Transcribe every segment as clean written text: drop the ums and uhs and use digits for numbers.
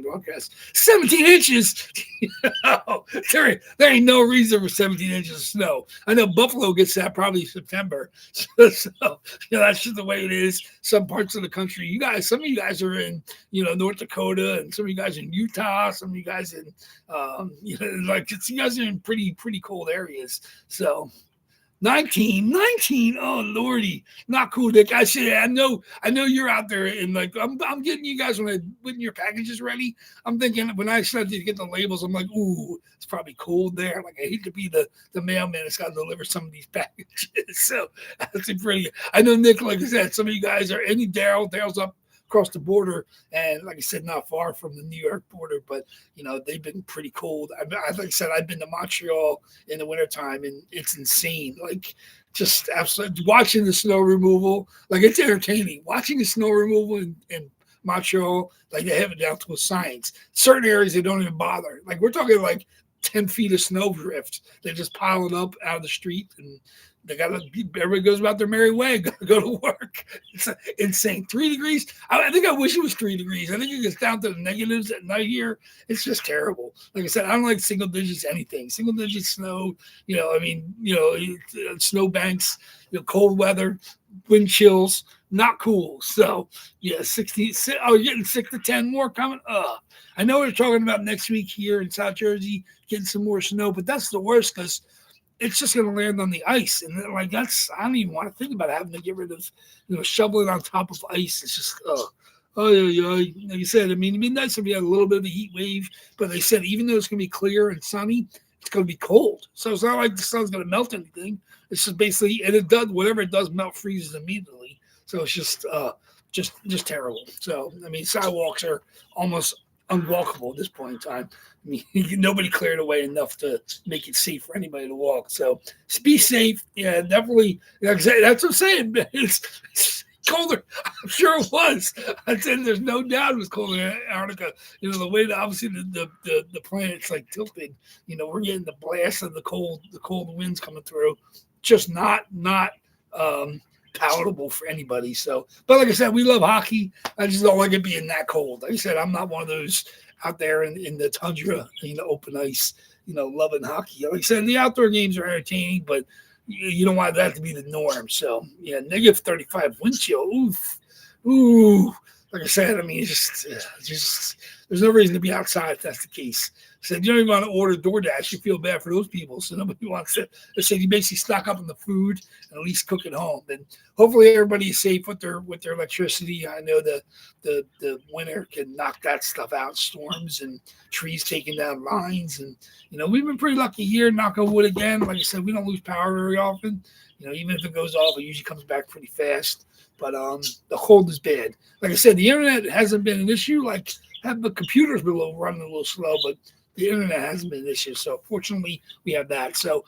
broadcast. 17 inches. There ain't no reason for 17 inches of snow. I know Buffalo gets that probably September. So that's just the way it is. Some parts of the country, some of you guys are in, North Dakota, and some of you guys are in Utah, some of you guys in, you guys are in pretty cold areas. So 19. Oh lordy, not cool, Nick. I know you're out there, and I'm getting you guys when your package is ready. I'm thinking when I started to get the labels, I'm like, ooh, it's probably cold there. Like I hate to be the mailman that's got to deliver some of these packages. So that's pretty. I know Nick, like I said, some of you guys are any Daryl's up across the border, and like I said, not far from the New York border, but they've been pretty cold. Like I said, I've been to Montreal in the wintertime, and it's insane. Like just absolutely watching the snow removal, like it's entertaining. Watching the snow removal in Montreal, like they have it down to a science. Certain areas they don't even bother. Like we're talking like 10 feet of snow drift. They just pile it up out of the street, and everybody goes about their merry way. Go to work. It's insane. 3 degrees. I think I wish it was 3 degrees. I think it gets down to the negatives at night here. It's just terrible. Like I said, I don't like single digits anything. Single digits snow. Snow banks. Cold weather, wind chills. Not cool. So yeah, 16. Oh, you're getting 6 to 10 more coming. I know we're talking about next week here in South Jersey getting some more snow, but that's the worst because it's just going to land on the ice. And I don't even want to think about having to get rid of, shoveling on top of ice. It's just, like you said, I mean, it'd be nice if we had a little bit of a heat wave, but they said even though it's going to be clear and sunny, it's going to be cold. So it's not like the sun's going to melt anything. It's just basically, and it does, whatever it does melt freezes immediately. So it's just terrible. So, I mean, sidewalks are almost unwalkable at this point in time. I mean, nobody cleared away enough to make it safe for anybody to walk. So be safe. Yeah, definitely. That's what I'm saying. It's colder. I'm sure it was. I said there's no doubt it was colder in Antarctica. The way that obviously the planet's like tilted. We're getting the blast of the cold winds coming through. Just not palatable for anybody. So, but like I said, we love hockey. I just don't like it being that cold. Like I said, I'm not one of those out there in the tundra, open ice, loving hockey. Like I said, the outdoor games are entertaining, but you don't want that to be the norm. So, yeah, negative 35 wind chill. Ooh. Like I said, I mean, it's just there's no reason to be outside if that's the case. I said, you don't even want to order DoorDash. You feel bad for those people. So nobody wants to. I said, you basically stock up on the food and at least cook at home. And hopefully everybody is safe with their electricity. I know the winter can knock that stuff out, storms and trees taking down lines. And, we've been pretty lucky here, knock on wood again. Like I said, we don't lose power very often. Even if it goes off, it usually comes back pretty fast. But the cold is bad. Like I said, the internet hasn't been an issue. Like the computers been running a little slow, but the internet hasn't been an issue. So fortunately, we have that. So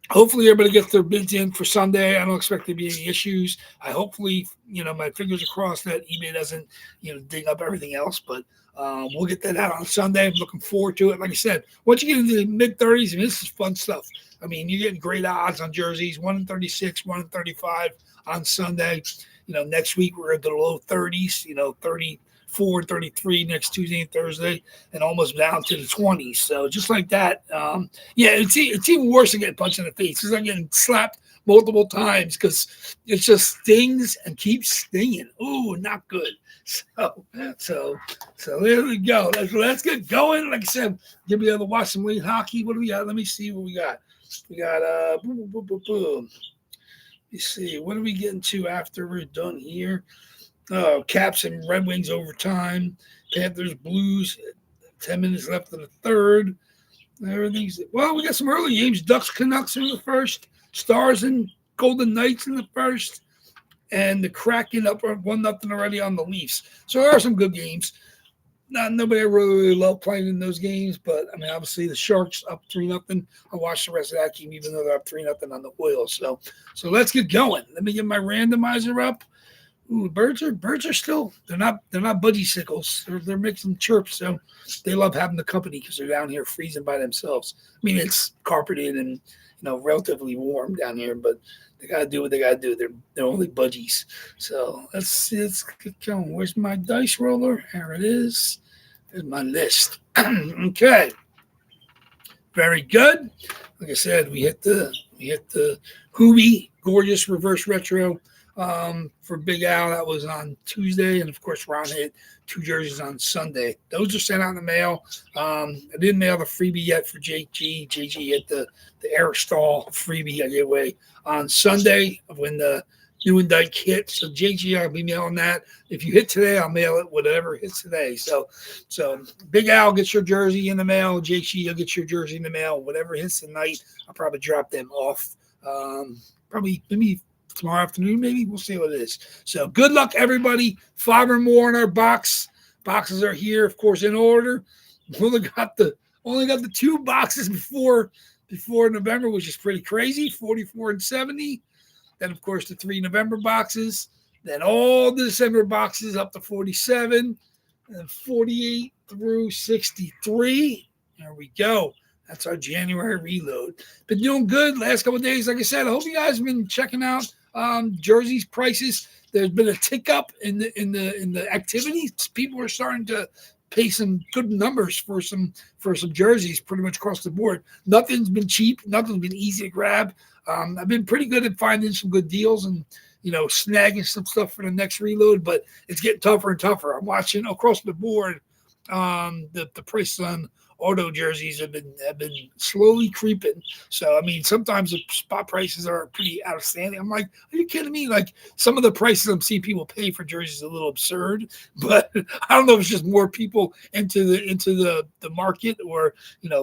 hopefully everybody gets their bids in for Sunday. I don't expect there to be any issues. Hopefully, my fingers are crossed that eBay doesn't, dig up everything else. But we'll get that out on Sunday. I'm looking forward to it. Like I said, once you get into the mid-30s, I mean, this is fun stuff. I mean, you're getting great odds on jerseys, 1 in 36, 1 in 35 on Sunday. Next week we're at the low 30s, 34, 33 next Tuesday and Thursday, and almost down to the 20s. So just like that, it's even worse than getting punched in the face. It's like getting slapped multiple times because it just stings and keeps stinging. Ooh, not good. So there we go. Let's get going. Like I said, give me to watch some late hockey. What do we got? Let me see what we got. We got boom. Let's see, what are we getting to after we're done here? Oh, Caps and Red Wings overtime. Panthers, Blues, 10 minutes left in the third. We got some early games. Ducks, Canucks in the first. Stars and Golden Knights in the first. And the Kraken up 1-0 already on the Leafs. So there are some good games. Nobody really loved playing in those games, but I mean, obviously the Sharks up 3-0. I watched the rest of that game, even though they're up 3-0 on the Oil. So let's get going. Let me get my randomizer up. Ooh, birds are still they're not budgie sickles. They're mixing chirps, so they love having the company because they're down here freezing by themselves. I mean, it's carpeted and relatively warm down here, but they gotta do what they gotta do. They're only budgies. So let's get going. Where's my dice roller? There it is. Here's my list. Okay. Very good. Like I said, we hit the Hoobie gorgeous reverse retro for Big Al. That was on Tuesday, and of course Ron hit 2 jerseys on Sunday. Those are sent out in the mail. I didn't mail the freebie yet for JG. JG hit the Aerostall freebie I gave away on Sunday when the new and Dyke hit. So JG, I'll be mailing that. If you hit today, I'll mail it whatever hits today. So Big Al gets your jersey in the mail. JG, you'll get your jersey in the mail. Whatever hits tonight, I'll probably drop them off. Probably maybe tomorrow afternoon, maybe. We'll see what it is. So good luck, everybody. 5 or more in our box. Boxes are here, of course, in order. Only got the 2 boxes before November, which is pretty crazy. 44 and 70. Then, of course, the 3 November boxes. Then all the December boxes up to 47. And 48 through 63. There we go. That's our January reload. Been doing good last couple of days. Like I said, I hope you guys have been checking out jerseys prices. There's been a tick up in the activity. People are starting to pay some good numbers for some jerseys pretty much across the board. Nothing's been cheap. Nothing's been easy to grab. I've been pretty good at finding some good deals and snagging some stuff for the next reload, but it's getting tougher and tougher. I'm watching across the board. The prices on auto jerseys have been slowly creeping. So I mean, sometimes the spot prices are pretty outstanding. I'm like, are you kidding me? Like some of the prices I'm seeing people pay for jerseys is a little absurd. But I don't know if it's just more people into the market, or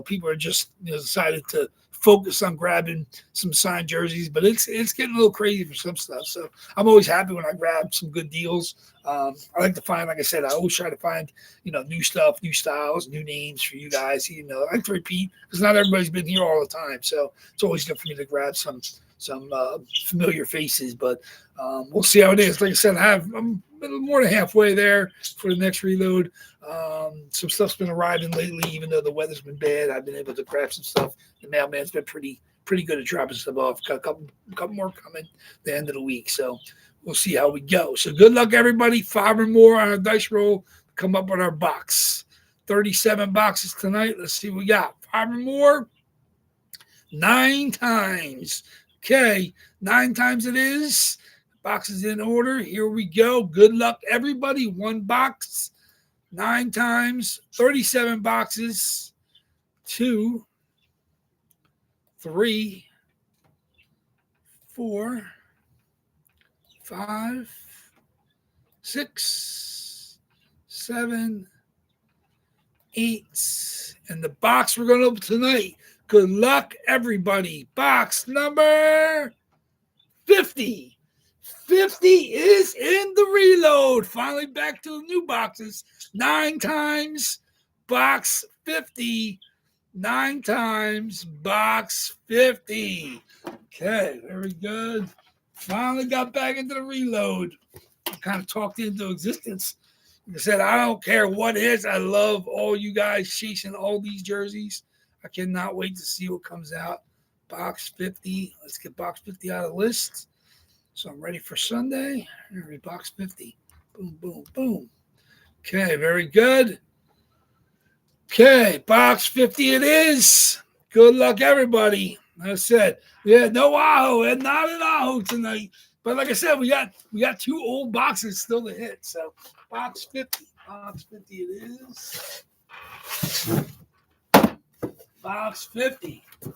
people are just decided to focus on grabbing some signed jerseys, but it's getting a little crazy for some stuff. So I'm always happy when I grab some good deals. I like to find, like I said, I always try to find, new stuff, new styles, new names for you guys. I like to repeat because not everybody's been here all the time. So it's always good for me to grab some familiar faces, but we'll see how it is. Like I said, I'm a little more than halfway there for the next reload. Some stuff's been arriving lately, even though the weather's been bad. I've been able to grab some stuff. The mailman's been pretty good at dropping stuff off. Got a couple more coming at the end of the week, so we'll see how we go. So good luck, everybody. 5 or more on our dice roll. Come up with our box. 37 boxes tonight. Let's see what we got. 5 or more. 9 times. Okay, 9 times it is. Box is in order. Here we go. Good luck, everybody. 1 box, 9 times, 37 boxes. 2, 3, 4, 5, 6, 7, 8. And the box we're going to open tonight. Good luck, everybody. Box number 50. 50 is in the reload. Finally back to new boxes. 9 times, box 50. 9 times, box 50. Okay, very good. Finally got back into the reload. Kind of talked into existence. Like I said, I don't care what it is. I love all you guys chasing all these jerseys. I cannot wait to see what comes out. Box 50. Let's get box 50 out of the list. So I'm ready for Sunday. Here, box 50. Boom, boom, boom. Okay, very good. Okay, box 50 it is. Good luck, everybody. Like I said, we had no Aho and not an Aho tonight. But like I said, we got 2 old boxes still to hit. So box 50. Box 50 it is. Box 50. Here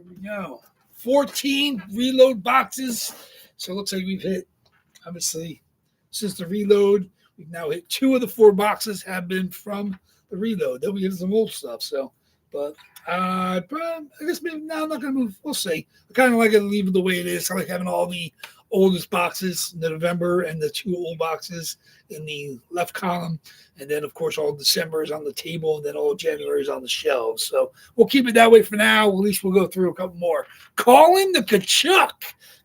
we go. 14 reload boxes. So it looks like we've hit, obviously, since the reload, we've now hit 2 of the 4 boxes have been from the reload. Then we get some old stuff. So, but I guess maybe now I'm not going to move. We'll see. I kind of like it, leave it the way it is. I like having all the oldest boxes in November and the 2 old boxes in the left column. And then, of course, all December is on the table, and then all January is on the shelves. So we'll keep it that way for now. At least we'll go through a couple more. Calling the Kachuk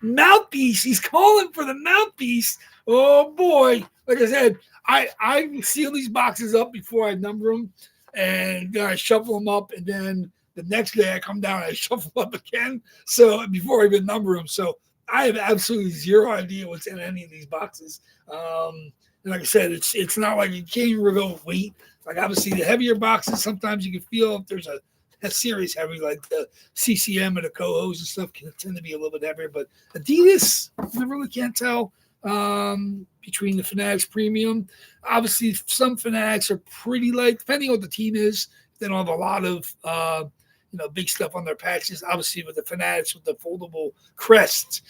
mouthpiece. He's calling for the mouthpiece. Oh, boy. Like I said, I seal these boxes up before I number them, and then I shuffle them up, and then the next day I come down and I shuffle up again. So before I even number them. So I have absolutely zero idea what's in any of these boxes. And like I said, it's not like you can't even go with weight. Like obviously the heavier boxes, sometimes you can feel if there's a series heavy, like the CCM and the Cohos and stuff can tend to be a little bit heavier. But Adidas, I really can't tell between the Fanatics Premium. Obviously, some Fanatics are pretty light, depending on what the team is. They don't have a lot of big stuff on their patches. Obviously, with the Fanatics with the foldable crests,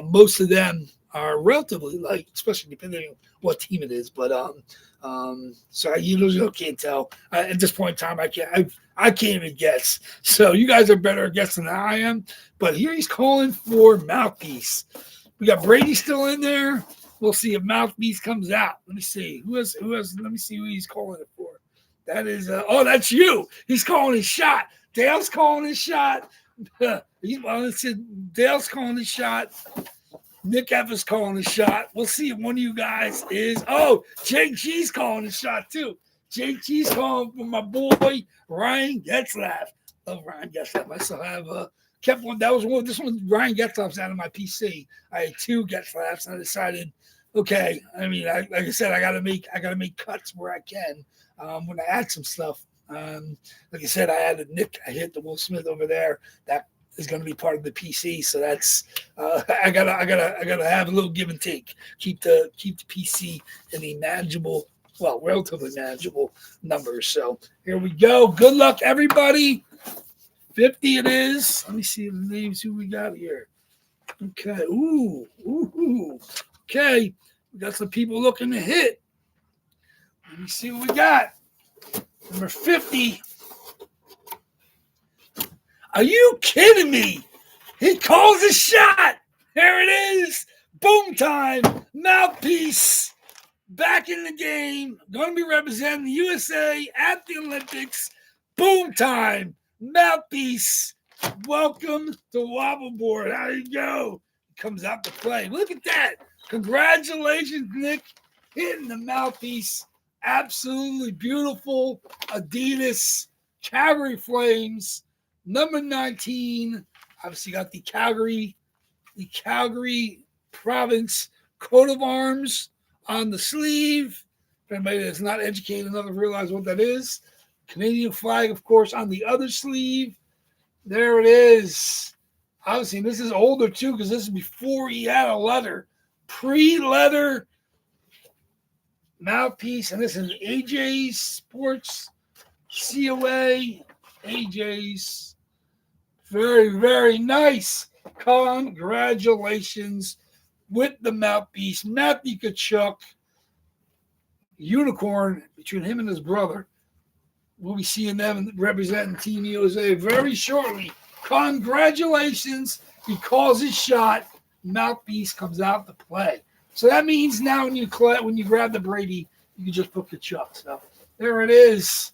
most of them are relatively light, especially depending on what team it is. But so I usually can't tell at this point in time. I can't even guess. So you guys are better at guessing than I am. But here he's calling for Mouthpiece. We got Brady still in there. We'll see if Mouthpiece comes out. Let me see who has. Let me see who he's calling it for. That is that's you. He's calling his shot. Dale's calling his shot. Dale's calling his shot. Nick F is calling a shot. We'll see if one of you guys is. Oh, Jake G's calling a shot too. Jake G's calling for my boy Ryan Getzlaff. Love Ryan Getzlaff. I still have kept one. That was one. This one Ryan Getzlaff's out of my PC. I had 2 Getzlaffs, and I decided, okay. I mean, like I said, I gotta make cuts where I can when I add some stuff. Like I said, I added Nick. I hit the Will Smith over there. That is going to be part of the PC, so that's I gotta have a little give and take. Keep the PC in the manageable, relatively manageable numbers. So here we go. Good luck, everybody. 50 it is. Let me see the names who we got here. Okay. Ooh. Okay. We got some people looking to hit. Let me see what we got. Number 50. Are you kidding me? He calls a shot. There it is. Boom time. Mouthpiece. Back in the game. Going to be representing the USA at the Olympics. Boom time. Mouthpiece. Welcome to WAFFLEBOARD. How you go? He comes out to play. Look at that. Congratulations, Nick. Hitting the Mouthpiece. Absolutely beautiful. Adidas. Calgary Flames. Number 19, obviously got the Calgary province coat of arms on the sleeve. If anybody that's not educated enough to realize what that is. Canadian flag, of course, on the other sleeve. There it is. Obviously, this is older too because this is before he had a letter. Pre-letter Mouthpiece, and this is AJ's Sports COA. AJ's. Very, very nice. Congratulations with the Mouthpiece. Matthew Tkachuk, unicorn between him and his brother. We'll be seeing them representing Team USA very shortly. Congratulations. He calls his shot. Mouthpiece comes out to play. So that means now when you grab the Brady, you can just put Tkachuk. So there it is.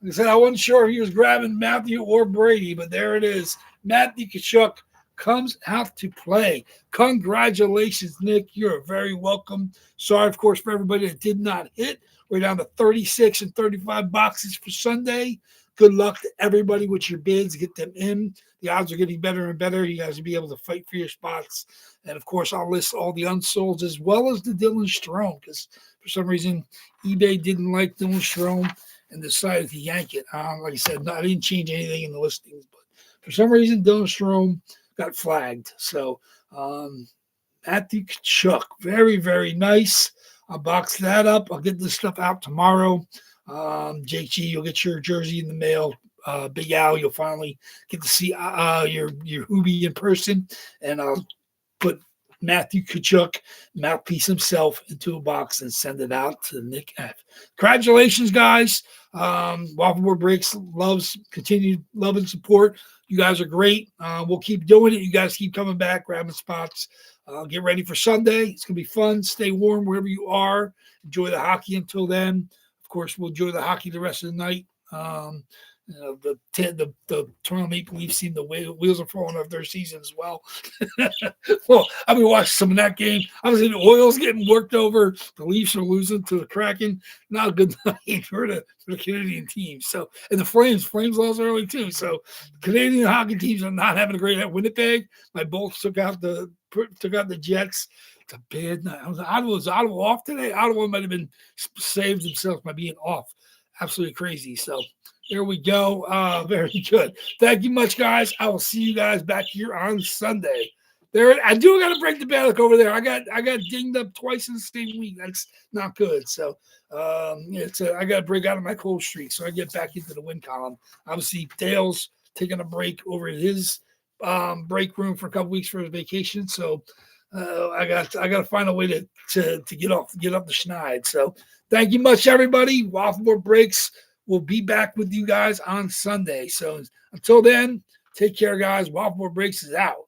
Like I said, I wasn't sure if he was grabbing Matthew or Brady, but there it is. Matthew Tkachuk comes out to play. Congratulations, Nick. You're very welcome. Sorry, of course, for everybody that did not hit. We're down to 36 and 35 boxes for Sunday. Good luck to everybody with your bids. Get them in. The odds are getting better and better. You guys will be able to fight for your spots. And, of course, I'll list all the unsolds as well as the Dylan Strome because for some reason eBay didn't like Dylan Strome and decided to yank it. Like I said, I didn't change anything in the listings, but for some reason, Dylan Strome got flagged. So, Matthew Tkachuk, very, very nice. I'll box that up. I'll get this stuff out tomorrow. Jake G, you'll get your jersey in the mail. Big Al, you'll finally get to see your Hoobie in person. And I'll put Matthew Tkachuk, Mouthpiece himself, into a box and send it out to Nick F. Congratulations, guys. WAFFLEBOARD Breaks continued love and support. You guys are great. We'll keep doing it. You guys keep coming back, grabbing spots. Get ready for Sunday. It's going to be fun. Stay warm wherever you are. Enjoy the hockey until then. Of course, we'll enjoy the hockey the rest of the night. The Toronto Maple Leafs seem the wheels are falling off their season as well. Well, I've been watching some of that game. Obviously, the Oil's getting worked over. The Leafs are losing to the Kraken. Not a good night for the Canadian team. So, and the Flames lost early too. So, Canadian hockey teams are not having a great night. Winnipeg, my Bolts took out the Jets. It's a bad night. Was Ottawa off today? Ottawa might have been saved themselves by being off. Absolutely crazy. So there we go. Very good. Thank you much, guys. I will see you guys back here on Sunday. I do got to break the Bailick over there. I got dinged up twice in the same week. That's not good. So I got to break out of my cold streak. So I get back into the win column. Obviously, Dale's taking a break over at his break room for a couple weeks for his vacation. So I got to find a way to get up the schneid. So thank you much, everybody. Waffleboard Breaks will be back with you guys on Sunday. So until then, take care, guys. Waffleboard Breaks is out.